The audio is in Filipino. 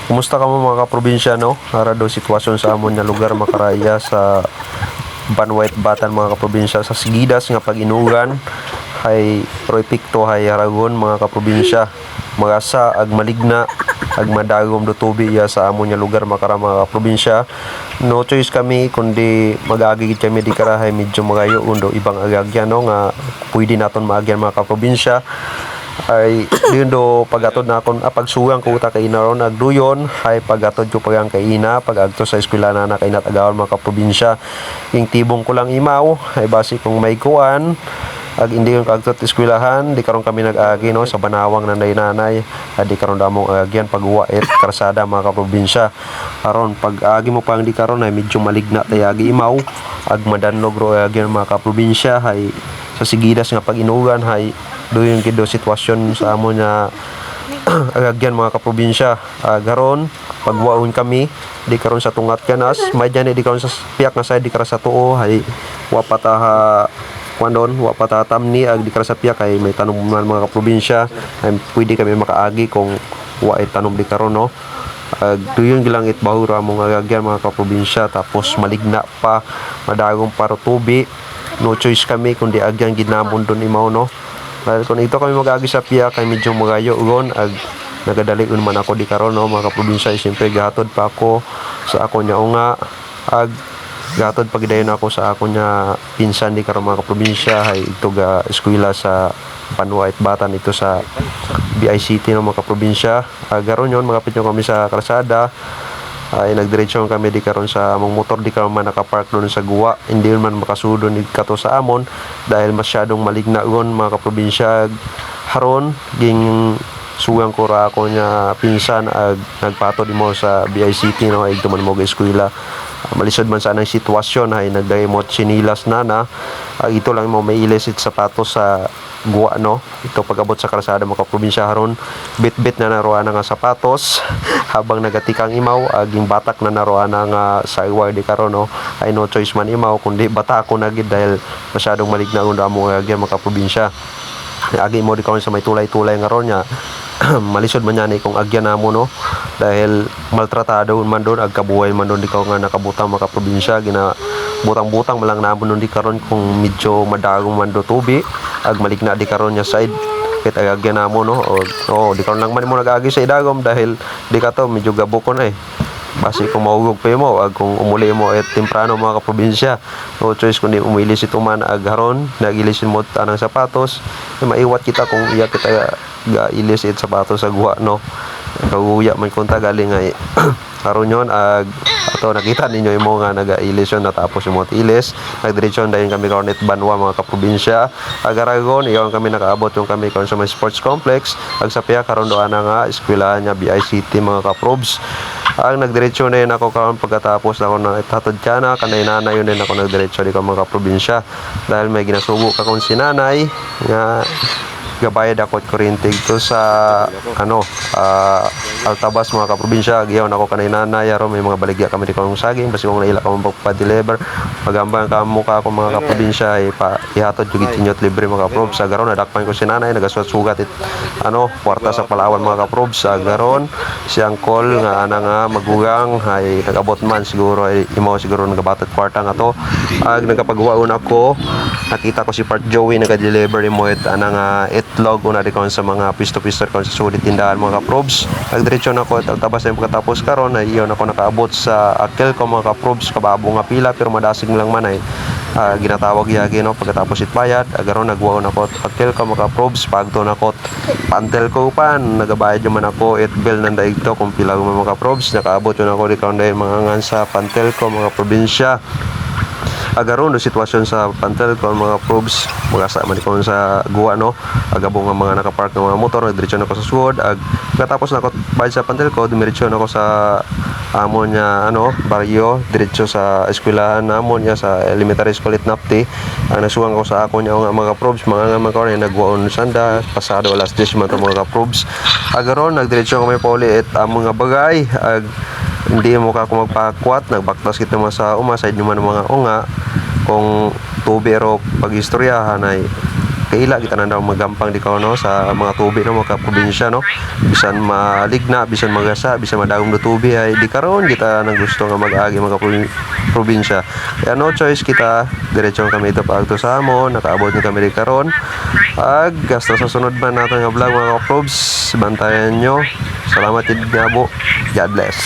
Kumusta ka mo mga kaprobinsya, no? Para do sitwasyon sa amon nga lugar makaraya sa Banwait Batan mga kaprobinsya sa Sigidas nga pag-inugan hay proepekto hay haragon mga kaprobinsya magasa ag maligna ag madagom do tubi ya sa amon nga lugar makara mga kaprobinsya. No choice kami kundi mag-agi kami di karahay medyo magayo undo ibang agagyan no nga pwede naton maagyan mga kaprobinsya ay yun do pagatod na akon pagsugang ko ta kay naron nagduyon ay pagatod ko pagang kaina pagagto sa eskwela na kay natagawan mga kaprobinsya ing tibong ko lang imaw ay base kung may kuan ag hindi yung kagtot eskwelahan di karon kami nag-agi no sa banawang nanay di karon damong agyan pagwaet karsada mga kaprobinsya aron pag-agi mo pang di karon ay medyo maligna tayagi imaw ag madanlog ro agyan mga kaprobinsya hay sa Sigidas nga pag-inugan hay doon yung sitwasyon sa amo nga agagyan mga kaprobinsya garon pagwaon kami di karon sa tungat kanas may dyan di karon sa piyak nga side di karon sa tuo hay wapataha kuandon wapatatamni ag di karon sa piyak ay may tanom mga kaprobinsya ay pwede kami makaagi kung wa ay tanom di karon no doon gilangit bahura mong agagyan mga kaprobinsya tapos maligna pa madagong para tubi no choice kami kundi agyan ginamon doon imaw no. Dahil kung ito kami mag-agi sa piya kay medyo magayo ugon ag nagadali man ako di karon no mga kaprobinsya siyempre gahatod pa ako sa ako nya nga ag gahatod pagidayon ako sa ako nya pinsan di karon mga kaprobinsya hay ito ga eskwela sa Banwait Batan ito sa BICT no mga kaprobinsya garon yon mga pityo kami sa kalsada ay nagdiretso kami di karon sa among motor di karon man nakapark doon sa guwa hindi man makasudon ni kato sa amon dahil masyadong maligna gon mga kaprobinsya haron ging sugang ko ra ako nya pinsan ag nagpatod mo sa BICT no ay tuman mo ga eskwela malisod man sana ang sitwasyon ay nagdayemot sinilas na ito lang mo may illicit sapatos sa guwa no ito pag-abot sa kalsada mga kaprobinsya haron bit-bit na naroan nga sapatos habang nagatikang imaw aging batak na naroan nga sa iwar di karon no ay no choice man imaw kundi bata ako na gid dahil masyadong maligna unda mo agyan mga kaprobinsya agi mo di karon sa may tulay-tulay nga ron nya malisod man yan kung agyan namo no dahil maltratado man doon ag kabuhay man doon di ka nga nakabutang mga kaprobinsya gina butang-butang malang namo doon di karon kung medyo madagong man do tubi ag maligna di karon nya side kit agyan namo no o di karon lang man mo nag-agi sa idagom dahil di ka to medyo gabokon basi kung mahugog pa mo ag kung umuli mo temprano mga kaprobinsya no choice kundi umilis ito man ag haron nagilisin mo tanang sapatos maiwat kita kung iya kita ga ilis it sapatos sa guwa no kaguya man kunta galing ay karon yon ag ato nakita ninyo imo nga naga-ilis yon natapos yung mga ilis nagdiretso dayon kami karon Banwa mga kaprobinsya ag Aragon iyon kami nakaabot yung kami karon sa may sports complex ag sa piya karon doan nga eskwelahan nya BICT mga kaprobs ang nagdiretso na yun ako karon pagkatapos ako na itatod ka na kanay nanay yun din ako nagdiretso di ko mga kaprobinsya dahil may ginasugo ka kung si nanay nga gabayad ako at kurintig to sa Altabas mga kaprobinsya giyaw ako kanay nanay aron may mga baligya kami di kong saging basi kung naila ka magpa-deliver pagambang ka mukha ako mga kaprobinsya ay ihatod jud tinyot libre mga kaprob sa garon nadakpan ko si nanay nagasugat it kwarta sa Palawan mga kaprob sa garon siyang call nga ana nga magugang ay nagabot man siguro ay imo siguro nagabatot kwarta nga to ag nagapagwaon ako nakita ko si Part Joey nag-deliver mo it ana nga itlog una di kon sa mga pisto-pisto kon sa sulit tindahan mga kaprobs nagdiretso na ko at Altabas na pagkatapos karon ay iyon ako nakaabot sa Akel ko mga kaprobs kababo nga pila pero madasig lang man ay ginatawag yagi no pagkatapos itbayad agaron nagwaon ako at Akel ko mga kaprobs pagto na ko pantel ko pan nagabayad yung man ako it bill nang daig to kung pila mga kaprobs nakaabot yun ako di karon dahil mga ngan sa pantel ko mga probinsya agaron do sitwasyon sa pantel ko mga probes magasa man ko sa guwa no agabong nga mga nakapark ng mga motor diretso na ko sa suod ag katapos na ko bayad sa pantel ko dumiretso na ko sa amon nya baryo diretso sa eskwelahan namon nya sa elementary school Itnapti ang nasuwang ko sa ako nya nga mga probes mga nga mga nagwaon sanda pasado alas 10 man mga probes agaron nagdiretso kami pauli et among nga bagay ag hindi mo ka kung magpakwat nagbaktas kita mo sa side nyo man mga unga kung tubero pag-istoryahan ay kaila kita na daw magampang di ka no sa mga tubi no mga probinsya no, bisan maligna, bisan magasa, bisan madagom do tubi ay di karon kita nang gusto nga mag-agi mga probinsya. Kaya no choice kita, diretso kami ito paagto sa amon, nakaabot ni kami di karon. Ag hasta sa sunod man nato nga vlog mga kaprobs, bantayan nyo. Salamat yun nga po. God bless.